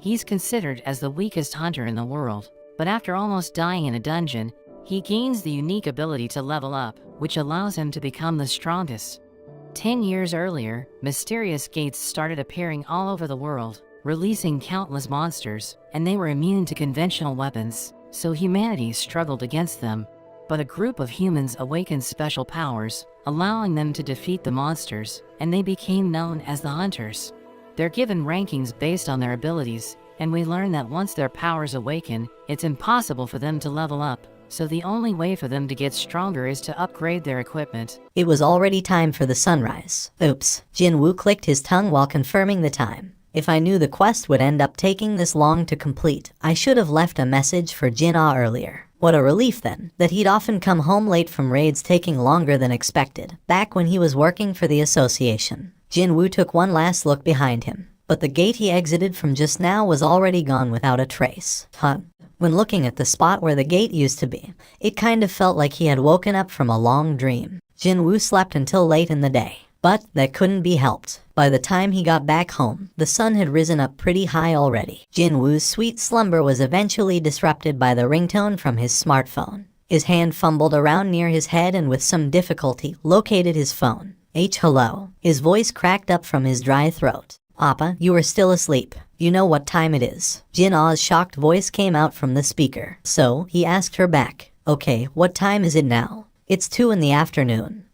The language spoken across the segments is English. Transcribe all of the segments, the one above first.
He's considered as the weakest hunter in the world, but after almost dying in a dungeon, he gains the unique ability to level up, which allows him to become the strongest. 10 years earlier, mysterious gates started appearing all over the world, releasing countless monsters, and they were immune to conventional weapons, so humanity struggled against them. But a group of humans awakened special powers, allowing them to defeat the monsters, and they became known as the Hunters. They're given rankings based on their abilities, and we learn that once their powers awaken, it's impossible for them to level up, so the only way for them to get stronger is to upgrade their equipment. It was already time for the sunrise. Oops. Jinwoo clicked his tongue while confirming the time. If I knew the quest would end up taking this long to complete, I should have left a message for Jin-ah earlier. What a relief then, that he'd often come home late from raids taking longer than expected, back when he was working for the association. Jinwoo took one last look behind him, but the gate he exited from just now was already gone without a trace. When looking at the spot where the gate used to be, it kind of felt like he had woken up from a long dream. Jinwoo slept until late in the day, but that couldn't be helped. By the time he got back home, the sun had risen up pretty high already. Jinwoo's sweet slumber was eventually disrupted by the ringtone from his smartphone. His hand fumbled around near his head and with some difficulty located his phone. Hello. His voice cracked up from his dry throat. Appa, you are still asleep. You know what time it is. Jin-ah's shocked voice came out from the speaker. So, he asked her back. Okay, what time is it now? It's 2 in the afternoon.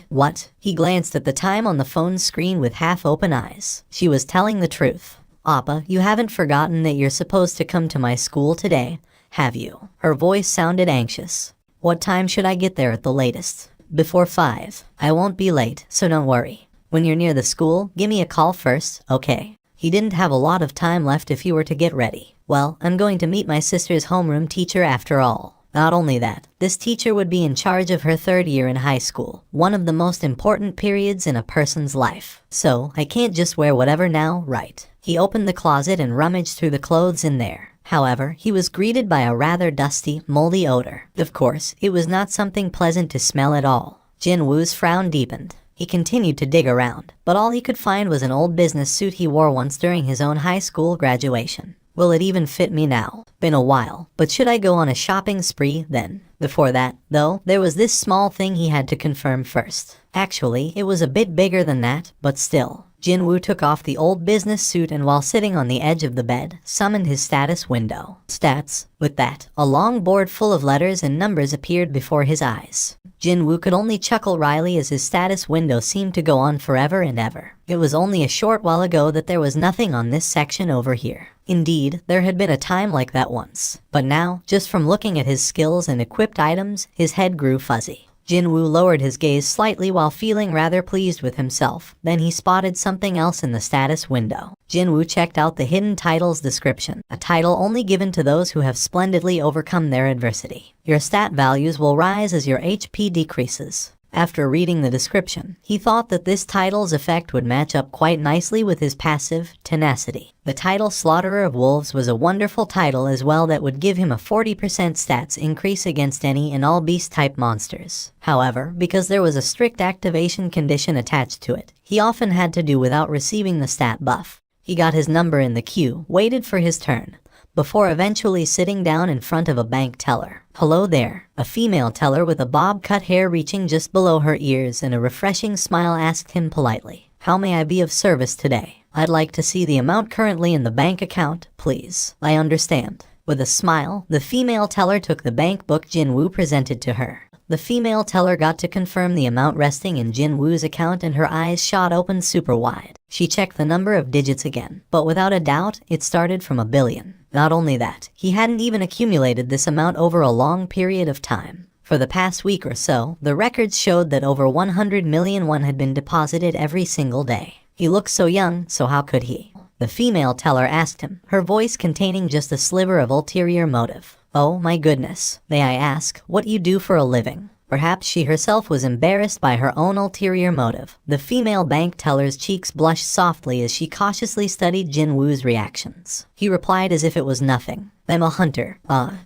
What? He glanced at the time on the phone screen with half-open eyes. She was telling the truth. Appa, you haven't forgotten that you're supposed to come to my school today, have you? Her voice sounded anxious. What time should I get there at the latest? Before 5. I won't be late, so don't worry. When you're near the school, give me a call first, okay? He didn't have a lot of time left if he were to get ready. Well, I'm going to meet my sister's homeroom teacher after all. Not only that, this teacher would be in charge of her 3rd year in high school, one of the most important periods in a person's life. So, I can't just wear whatever now, right? He opened the closet and rummaged through the clothes in there. However, he was greeted by a rather dusty, moldy odor. Of course, it was not something pleasant to smell at all. Jinwoo's frown deepened. He continued to dig around, but all he could find was an old business suit he wore once during his own high school graduation. Will it even fit me now? Been a while, but should I go on a shopping spree then? Before that, though, there was this small thing he had to confirm first. Actually, it was a bit bigger than that, but still. Jinwoo took off the old business suit and while sitting on the edge of the bed, summoned his status window. Stats. With that, a long board full of letters and numbers appeared before his eyes. Jinwoo could only chuckle wryly as his status window seemed to go on forever and ever. It was only a short while ago that there was nothing on this section over here. Indeed, there had been a time like that once. But now, just from looking at his skills and equipped items, his head grew fuzzy. Jinwoo lowered his gaze slightly while feeling rather pleased with himself. Then he spotted something else in the status window. Jinwoo checked out the hidden title's description, a title only given to those who have splendidly overcome their adversity. Your stat values will rise as your HP decreases. After reading the description, he thought that this title's effect would match up quite nicely with his passive, tenacity. The title Slaughterer of Wolves was a wonderful title as well that would give him a 40% stats increase against any and all beast-type monsters. However, because there was a strict activation condition attached to it, he often had to do without receiving the stat buff. He got his number in the queue, waited for his turn, before eventually sitting down in front of a bank teller. Hello there. A female teller with a bob-cut hair reaching just below her ears and a refreshing smile asked him politely, "How may I be of service today? I'd like to see the amount currently in the bank account, please." "I understand." With a smile, the female teller took the bank book Jinwoo presented to her. The female teller got to confirm the amount resting in Jinwoo's account and her eyes shot open super wide. She checked the number of digits again, but without a doubt, it started from 1 billion. Not only that, he hadn't even accumulated this amount over a long period of time. For the past week or so, the records showed that over 100 million won had been deposited every single day. He looked so young, so how could he? The female teller asked him, her voice containing just a sliver of ulterior motive. "Oh my goodness, may I ask what you do for a living?" Perhaps she herself was embarrassed by her own ulterior motive. The female bank teller's cheeks blushed softly as she cautiously studied Jinwoo's reactions. He replied as if it was nothing. "I'm a hunter."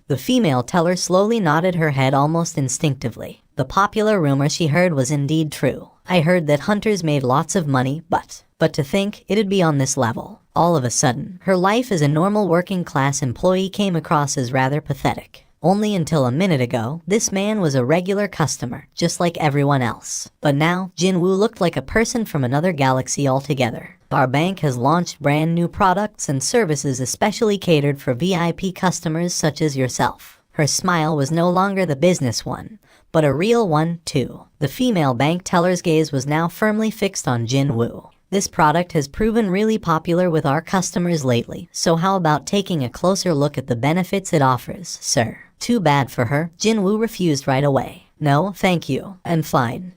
The female teller slowly nodded her head almost instinctively. The popular rumor she heard was indeed true. "I heard that hunters made lots of money, but..." But to think it'd be on this level. All of a sudden, her life as a normal working-class employee came across as rather pathetic. Only until a minute ago, this man was a regular customer, just like everyone else. But now, Jinwoo looked like a person from another galaxy altogether. Our bank has launched brand new products and services especially catered for VIP customers such as yourself. Her smile was no longer the business one, but a real one, too. The female bank teller's gaze was now firmly fixed on Jinwoo. This product has proven really popular with our customers lately, so how about taking a closer look at the benefits it offers, sir? Too bad for her, Jinwoo refused right away. No, thank you. I'm fine.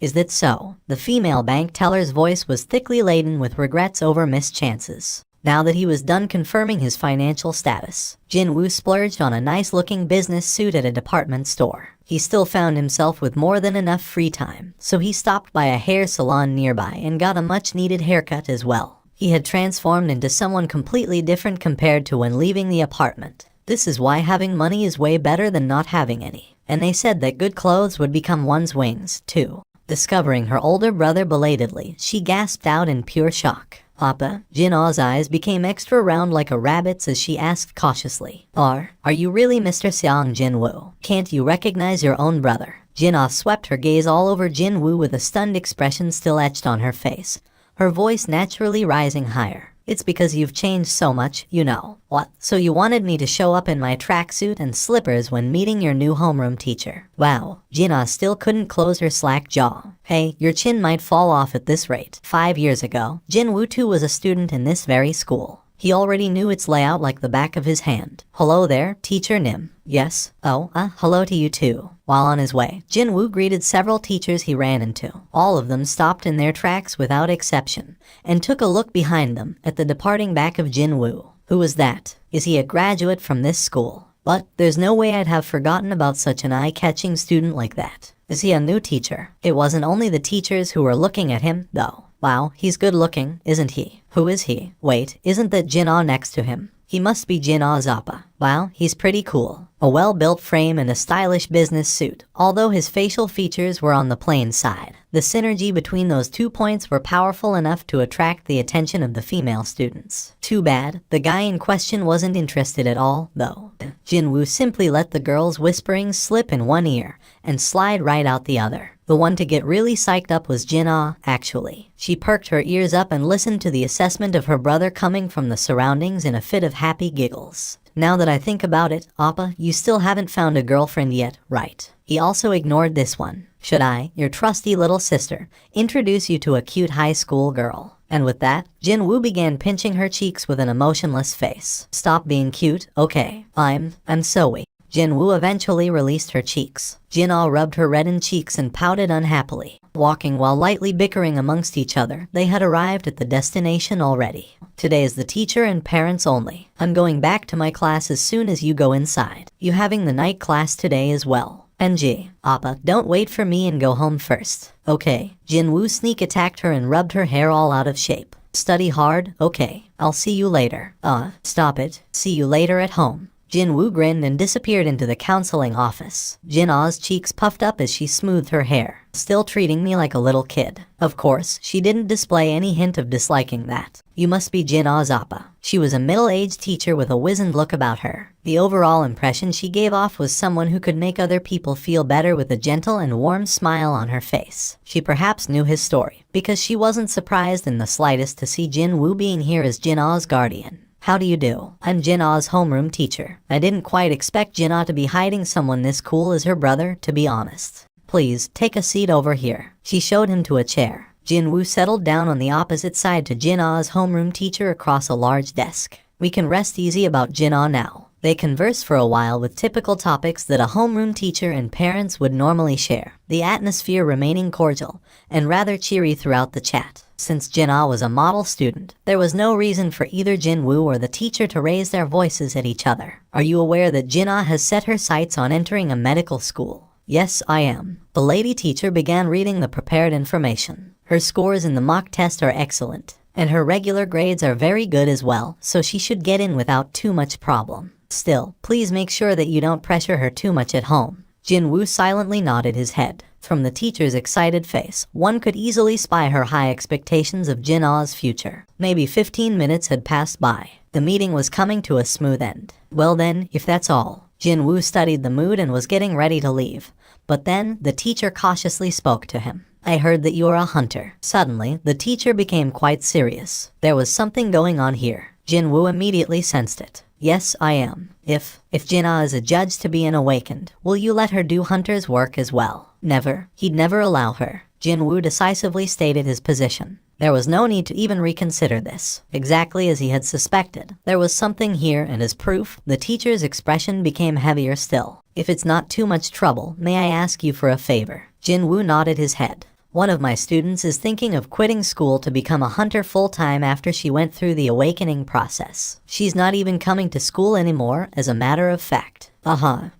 Is that so? The female bank teller's voice was thickly laden with regrets over missed chances. Now that he was done confirming his financial status, Jinwoo splurged on a nice-looking business suit at a department store. He still found himself with more than enough free time, so he stopped by a hair salon nearby and got a much-needed haircut as well. He had transformed into someone completely different compared to when leaving the apartment. This is why having money is way better than not having any. And they said that good clothes would become one's wings, too. Discovering her older brother belatedly, she gasped out in pure shock. Appa, Jin-ah's eyes became extra round like a rabbit's as she asked cautiously. Are you really Mr. Seong Jinwoo? Can't you recognize your own brother? Jin-ah swept her gaze all over Jinwoo with a stunned expression still etched on her face, her voice naturally rising higher. It's because you've changed so much, you know. What? So you wanted me to show up in my tracksuit and slippers when meeting your new homeroom teacher? Wow. Jin-ah still couldn't close her slack jaw. Hey, your chin might fall off at this rate. 5 years ago, Jinwoo too was a student in this very school. He already knew its layout like the back of his hand. Hello there, Teacher Nim. Yes? Hello to you too. While on his way, Jinwoo greeted several teachers he ran into. All of them stopped in their tracks without exception, and took a look behind them at the departing back of Jinwoo. Who was that? Is he a graduate from this school? But there's no way I'd have forgotten about such an eye-catching student like that. Is he a new teacher? It wasn't only the teachers who were looking at him, though. Wow, he's good looking, isn't he? Who is he? Wait, isn't that Jin-ah next to him? He must be Jin-ah's appa. Wow, he's pretty cool. A well-built frame and a stylish business suit. Although his facial features were on the plain side, the synergy between those 2 points were powerful enough to attract the attention of the female students. Too bad, the guy in question wasn't interested at all, though. Jinwoo simply let the girl's whisperings slip in one ear and slide right out the other. The one to get really psyched up was Jin-ah, actually. She perked her ears up and listened to the assessment of her brother coming from the surroundings in a fit of happy giggles. Now that I think about it, Appa, you still haven't found a girlfriend yet, right? He also ignored this one. Should I, your trusty little sister, introduce you to a cute high school girl? And with that, Jinwoo began pinching her cheeks with an emotionless face. Stop being cute, okay? I'm so weak. Jinwoo eventually released her cheeks. Jin-ah rubbed her reddened cheeks and pouted unhappily. Walking while lightly bickering amongst each other, they had arrived at the destination already. Today is the teacher and parents only. I'm going back to my class as soon as you go inside. You having the night class today as well. NG. Appa, don't wait for me and go home first. Okay. Jinwoo sneak attacked her and rubbed her hair all out of shape. Study hard, okay. I'll see you later. Stop it. See you later at home. Jinwoo grinned and disappeared into the counseling office. Jin-ah's cheeks puffed up as she smoothed her hair. Still treating me like a little kid. Of course, she didn't display any hint of disliking that. You must be Jin-ah's appa. She was a middle-aged teacher with a wizened look about her. The overall impression she gave off was someone who could make other people feel better with a gentle and warm smile on her face. She perhaps knew his story, because she wasn't surprised in the slightest to see Jinwoo being here as Jin-ah's guardian. How do you do? I'm Jin-ah's homeroom teacher. I didn't quite expect Jin-ah to be hiding someone this cool as her brother, to be honest. Please, take a seat over here. She showed him to a chair. Jinwoo settled down on the opposite side to Jin-ah's homeroom teacher across a large desk. We can rest easy about Jin-ah now. They conversed for a while with typical topics that a homeroom teacher and parents would normally share, the atmosphere remaining cordial and rather cheery throughout the chat. Since Jin-ah was a model student, there was no reason for either Jinwoo or the teacher to raise their voices at each other. Are you aware that Jin-ah has set her sights on entering a medical school? Yes, I am. The lady teacher began reading the prepared information. Her scores in the mock test are excellent, and her regular grades are very good as well, so she should get in without too much problem. Still, please make sure that you don't pressure her too much at home. Jinwoo silently nodded his head. From the teacher's excited face, one could easily spy her high expectations of Jin Ah's future. Maybe 15 minutes had passed by. The meeting was coming to a smooth end. Well then, if that's all. Jin Woo studied the mood and was getting ready to leave. But then, the teacher cautiously spoke to him. I heard that you're a hunter. Suddenly, the teacher became quite serious. There was something going on here. Jin Woo immediately sensed it. Yes, I am. If Jin Ah is adjudged to be an awakened, will you let her do hunter's work as well? Never. He'd never allow her. Jin Woo decisively stated his position. There was no need to even reconsider this. Exactly as he had suspected. There was something here, and as proof, the teacher's expression became heavier still. If it's not too much trouble, may I ask you for a favor? Jin Woo nodded his head. One of my students is thinking of quitting school to become a hunter full-time after she went through the awakening process. She's not even coming to school anymore, as a matter of fact.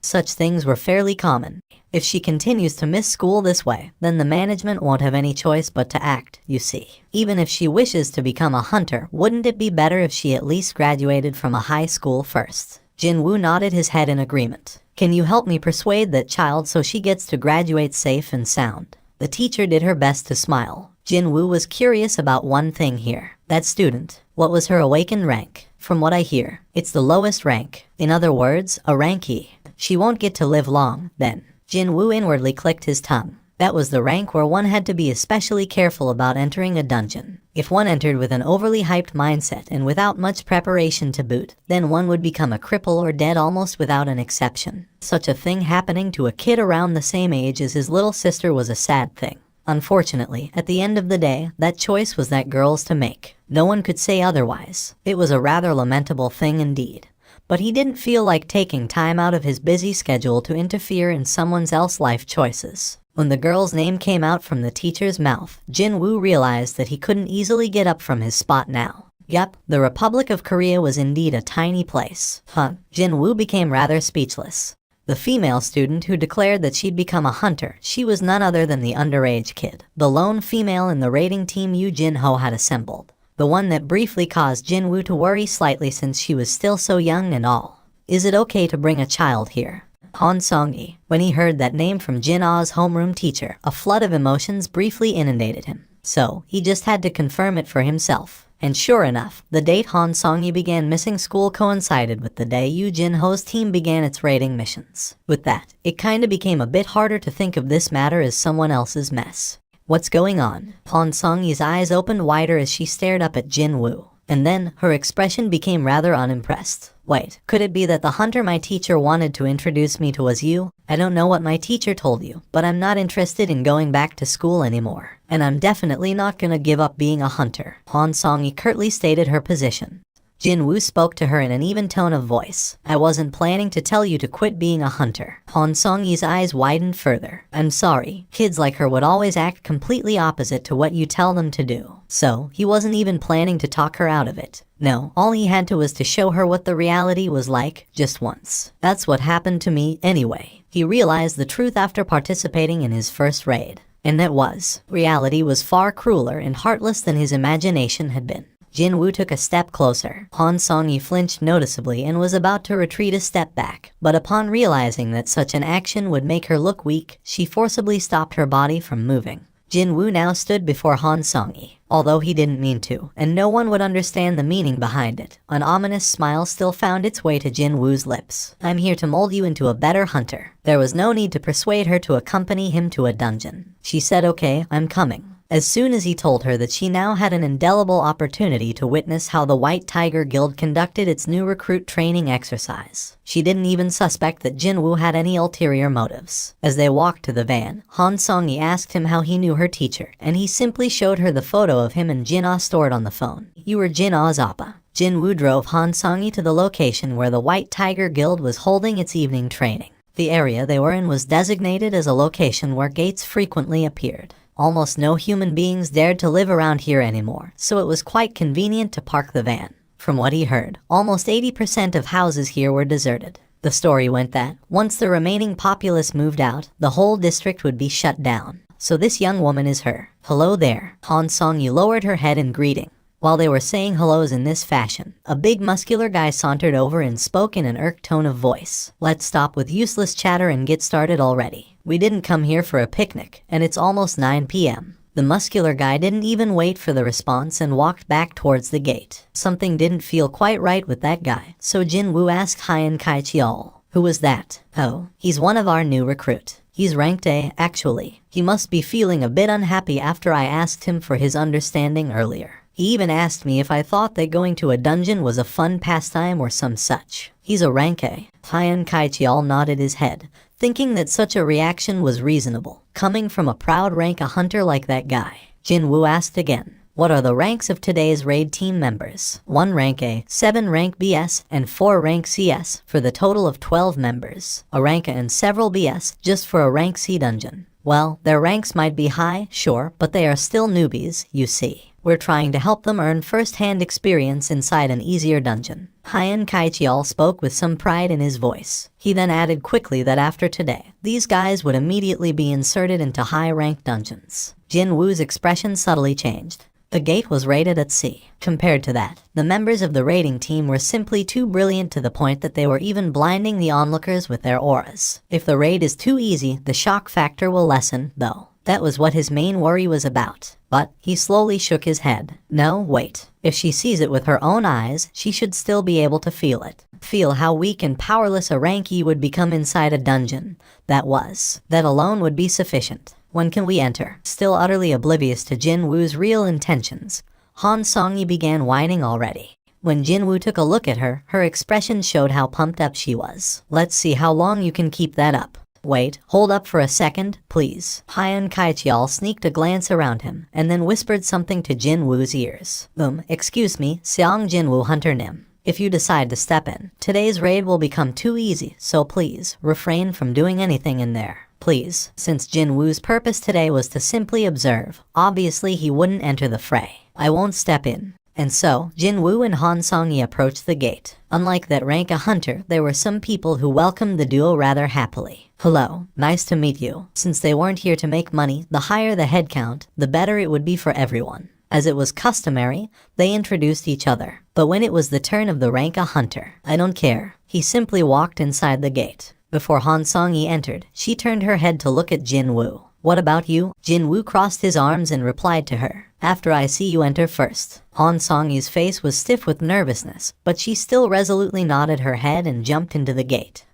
Such things were fairly common. If she continues to miss school this way, then the management won't have any choice but to act, you see. Even if she wishes to become a hunter, wouldn't it be better if she at least graduated from a high school first? Jin Woo nodded his head in agreement. Can you help me persuade that child so she gets to graduate safe and sound? The teacher did her best to smile. Jin Woo was curious about one thing here. That student, what was her awakened rank? From what I hear, it's the lowest rank. In other words, a rank E. She won't get to live long, then. Jin Woo inwardly clicked his tongue. That was the rank where one had to be especially careful about entering a dungeon. If one entered with an overly hyped mindset and without much preparation to boot, then one would become a cripple or dead almost without an exception. Such a thing happening to a kid around the same age as his little sister was a sad thing. Unfortunately, at the end of the day, that choice was that girl's to make. No one could say otherwise. It was a rather lamentable thing indeed. But he didn't feel like taking time out of his busy schedule to interfere in someone else's life choices. When the girl's name came out from the teacher's mouth, Jin Woo realized that he couldn't easily get up from his spot now. Yup, the Republic of Korea was indeed a tiny place. Jin Woo became rather speechless. The female student who declared that she'd become a hunter, she was none other than the underage kid, the lone female in the raiding team Yu Jin Ho had assembled. The one that briefly caused Jin Woo to worry slightly since she was still so young and all. Is it okay to bring a child here? Han Song-yi. When he heard that name from Jin Ah's homeroom teacher, a flood of emotions briefly inundated him. So, he just had to confirm it for himself. And sure enough, the date Han Song-yi began missing school coincided with the day Yu Jin Ho's team began its raiding missions. With that, it kinda became a bit harder to think of this matter as someone else's mess. What's going on? Han Song-yi's eyes opened wider as she stared up at Jin Woo. And then, her expression became rather unimpressed. Wait, could it be that the hunter my teacher wanted to introduce me to was you? I don't know what my teacher told you, but I'm not interested in going back to school anymore. And I'm definitely not gonna give up being a hunter. Han Song-yi curtly stated her position. Jin Woo spoke to her in an even tone of voice. I wasn't planning to tell you to quit being a hunter. Han Song-yi's eyes widened further. I'm sorry. Kids like her would always act completely opposite to what you tell them to do. So, he wasn't even planning to talk her out of it. No, all he had to was to show her what the reality was like, just once. That's what happened to me, anyway. He realized the truth after participating in his first raid. And that was, reality was far crueler and heartless than his imagination had been. Jin Woo took a step closer. Han Song-yi flinched noticeably and was about to retreat a step back, but upon realizing that such an action would make her look weak, she forcibly stopped her body from moving. Jin Woo now stood before Han Song-yi, although he didn't mean to, and no one would understand the meaning behind it. An ominous smile still found its way to Jin Woo's lips. I'm here to mold you into a better hunter. There was no need to persuade her to accompany him to a dungeon. She said, okay, I'm coming. As soon as he told her that she now had an indelible opportunity to witness how the White Tiger Guild conducted its new recruit training exercise, she didn't even suspect that Jin Woo had any ulterior motives. As they walked to the van, Han Song-yi asked him how he knew her teacher, and he simply showed her the photo of him and Jin Ah stored on the phone. You were Jin Ah's appa. Jin Woo drove Han Song-yi to the location where the White Tiger Guild was holding its evening training. The area they were in was designated as a location where gates frequently appeared. Almost no human beings dared to live around here anymore, so it was quite convenient to park the van. From what he heard, almost 80% of houses here were deserted. The story went that, once the remaining populace moved out, the whole district would be shut down. So this young woman is her. Hello there. Han Song-yi lowered her head in greeting. While they were saying hellos in this fashion, a big muscular guy sauntered over and spoke in an irked tone of voice. Let's stop with useless chatter and get started already. We didn't come here for a picnic, and it's almost 9 p.m. The muscular guy didn't even wait for the response and walked back towards the gate. Something didn't feel quite right with that guy, so Jin Woo asked Hien Kai Chiol, "Who was that?" "Oh, he's one of our new recruit. He's ranked A, actually. He must be feeling a bit unhappy after I asked him for his understanding earlier. He even asked me if I thought that going to a dungeon was a fun pastime or some such. He's a rank A." Hien Kai Chiol nodded his head, thinking that such a reaction was reasonable, coming from a proud rank A hunter like that guy. Jin Woo asked again, "What are the ranks of today's raid team members?" 1 rank A, 7 rank BS, and 4 rank CS, for the total of 12 members. A rank A and several BS, just for a rank C dungeon. Well, their ranks might be high, sure, but they are still newbies, you see. We're trying to help them earn first-hand experience inside an easier dungeon. Hien Kai Chiol spoke with some pride in his voice. He then added quickly that after today, these guys would immediately be inserted into high-ranked dungeons. Jin Woo's expression subtly changed. The gate was rated at C. Compared to that, the members of the raiding team were simply too brilliant to the point that they were even blinding the onlookers with their auras. If the raid is too easy, the shock factor will lessen, though. That was what his main worry was about. But he slowly shook his head. No, wait. If she sees it with her own eyes, she should still be able to feel it. Feel how weak and powerless a rank E would become inside a dungeon. That alone would be sufficient. When can we enter? Still utterly oblivious to Jin Woo's real intentions, Han Songyi began whining already. When Jin Woo took a look at her, her expression showed how pumped up she was. Let's see how long you can keep that up. Wait, hold up for a second, please. Hien Kai Chiol sneaked a glance around him, and then whispered something to Jin Woo's ears. Excuse me, Seong Jin Woo Hunter Nim. If you decide to step in, today's raid will become too easy, so please, refrain from doing anything in there. Please, since Jin Woo's purpose today was to simply observe, obviously he wouldn't enter the fray. I won't step in. And so, Jin Woo and Han Songyi approached the gate. Unlike that rank A hunter, there were some people who welcomed the duo rather happily. Hello, nice to meet you. Since they weren't here to make money, the higher the head count, the better it would be for everyone. As it was customary, they introduced each other. But when it was the turn of the rank A hunter, I don't care. He simply walked inside the gate. Before Han Songyi entered, she turned her head to look at Jin Woo. What about you? Jin Woo crossed his arms and replied to her. After I see you enter first. Han Songyi's face was stiff with nervousness, but she still resolutely nodded her head and jumped into the gate.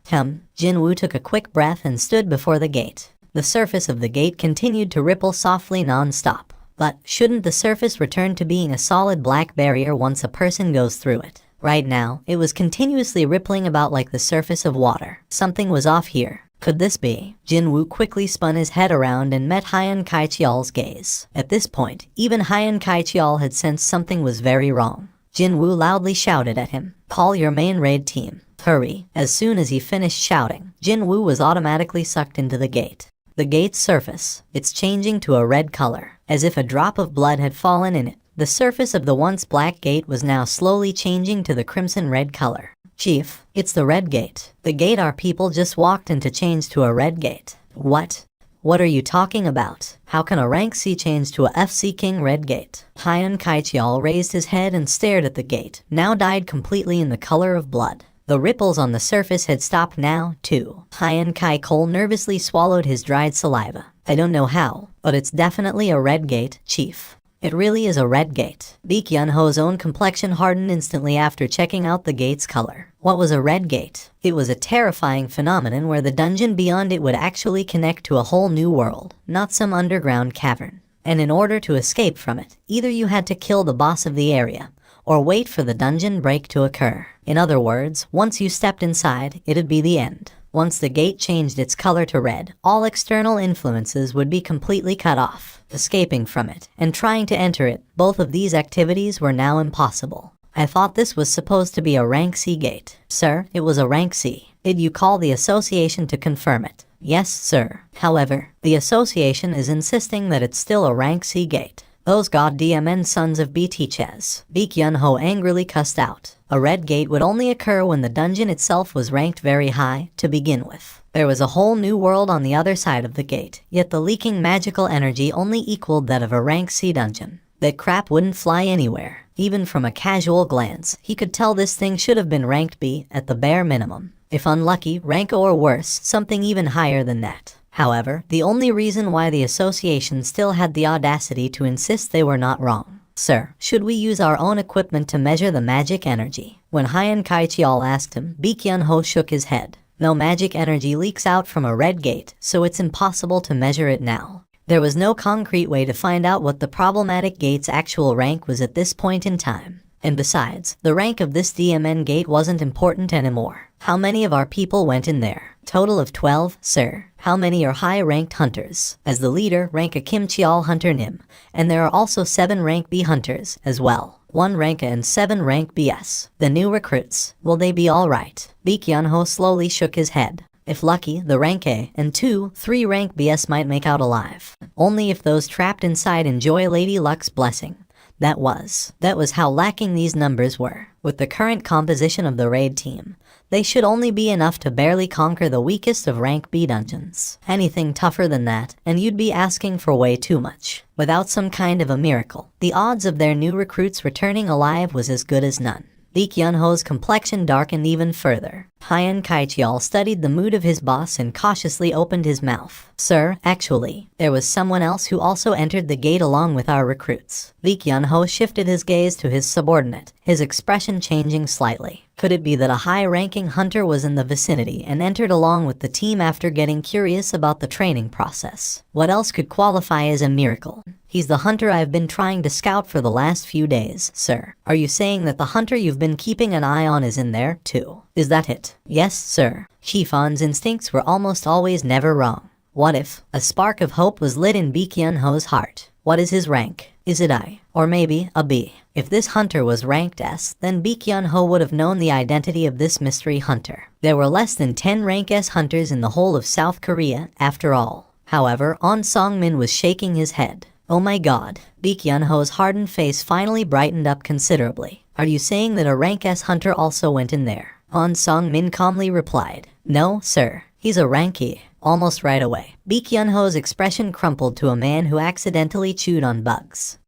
Jin Woo took a quick breath and stood before the gate. The surface of the gate continued to ripple softly non-stop. But shouldn't the surface return to being a solid black barrier once a person goes through it? Right now, it was continuously rippling about like the surface of water. Something was off here. Could this be? Jin Woo quickly spun his head around and met Hien Kai Chiol's gaze. At this point, even Hien Kai Chiol had sensed something was very wrong. Jin Woo loudly shouted at him, "Call your main raid team. Hurry." As soon as he finished shouting, Jin Woo was automatically sucked into the gate. The gate's surface, it's changing to a red color, as if a drop of blood had fallen in it. The surface of the once black gate was now slowly changing to the crimson red color. Chief, it's the red gate. The gate our people just walked into changed to a red gate. What? What are you talking about? How can a rank C change to a FC King red gate? Hien Kai Chiol raised his head and stared at the gate, now dyed completely in the color of blood. The ripples on the surface had stopped now, too. Hien Kai Cole nervously swallowed his dried saliva. I don't know how, but it's definitely a red gate, Chief. It really is a red gate. Baek Yun-ho's own complexion hardened instantly after checking out the gate's color. What was a red gate? It was a terrifying phenomenon where the dungeon beyond it would actually connect to a whole new world, not some underground cavern. And in order to escape from it, either you had to kill the boss of the area, or wait for the dungeon break to occur. In other words, once you stepped inside, it'd be the end. Once the gate changed its color to red, all external influences would be completely cut off. Escaping from it and trying to enter it, both of these activities were now impossible. I thought this was supposed to be a rank C gate. Sir, it was a rank C. Did you call the association to confirm it? Yes, sir. However, the association is insisting that it's still a rank C gate. Those goddamn sons of BTChes. Baek Yun-ho angrily cussed out. A red gate would only occur when the dungeon itself was ranked very high, to begin with. There was a whole new world on the other side of the gate, yet the leaking magical energy only equaled that of a rank C dungeon. That crap wouldn't fly anywhere. Even from a casual glance, he could tell this thing should have been ranked B at the bare minimum. If unlucky, rank O or worse, something even higher than that. However, the only reason why the association still had the audacity to insist they were not wrong. Sir, should we use our own equipment to measure the magic energy? When Hien Kaichial asked him, Baekhyun-ho shook his head. No magic energy leaks out from a red gate, so it's impossible to measure it now. There was no concrete way to find out what the problematic gate's actual rank was at this point in time. And besides, the rank of this DMN gate wasn't important anymore. How many of our people went in there? Total of 12, sir. How many are high-ranked hunters? As the leader, rank a Kim Cheol Hunter Nim. And there are also 7 rank B hunters, as well. 1 rank A and 7 rank BS. The new recruits, will they be alright? Baekhyun-ho slowly shook his head. If lucky, the rank A and 2, 3 rank BS might make out alive. Only if those trapped inside enjoy Lady Luck's blessing. That was how lacking these numbers were. With the current composition of the raid team, they should only be enough to barely conquer the weakest of rank B dungeons. Anything tougher than that, and you'd be asking for way too much. Without some kind of a miracle, the odds of their new recruits returning alive was as good as none. Baekhyun-ho's complexion darkened even further. Hien Kaichial studied the mood of his boss and cautiously opened his mouth. Sir, actually, there was someone else who also entered the gate along with our recruits. Baekhyun-ho shifted his gaze to his subordinate, his expression changing slightly. Could it be that a high-ranking hunter was in the vicinity and entered along with the team after getting curious about the training process? What else could qualify as a miracle? He's the hunter I've been trying to scout for the last few days, sir. Are you saying that the hunter you've been keeping an eye on is in there, too? Is that it? Yes, sir. Shifan's instincts were almost always never wrong. What if a spark of hope was lit in Baekhyun-ho's heart? What is his rank? Is it I? Or maybe a B? If this hunter was ranked S, then Baekhyun-ho would have known the identity of this mystery hunter. There were less than 10 rank S hunters in the whole of South Korea, after all. However, On Song-min was shaking his head. Oh my god. Baekhyun-ho's hardened face finally brightened up considerably. Are you saying that a rank S hunter also went in there? On Song-min calmly replied. No, sir. He's a rank E. Almost right away. Baekhyun-ho's expression crumpled to a man who accidentally chewed on bugs.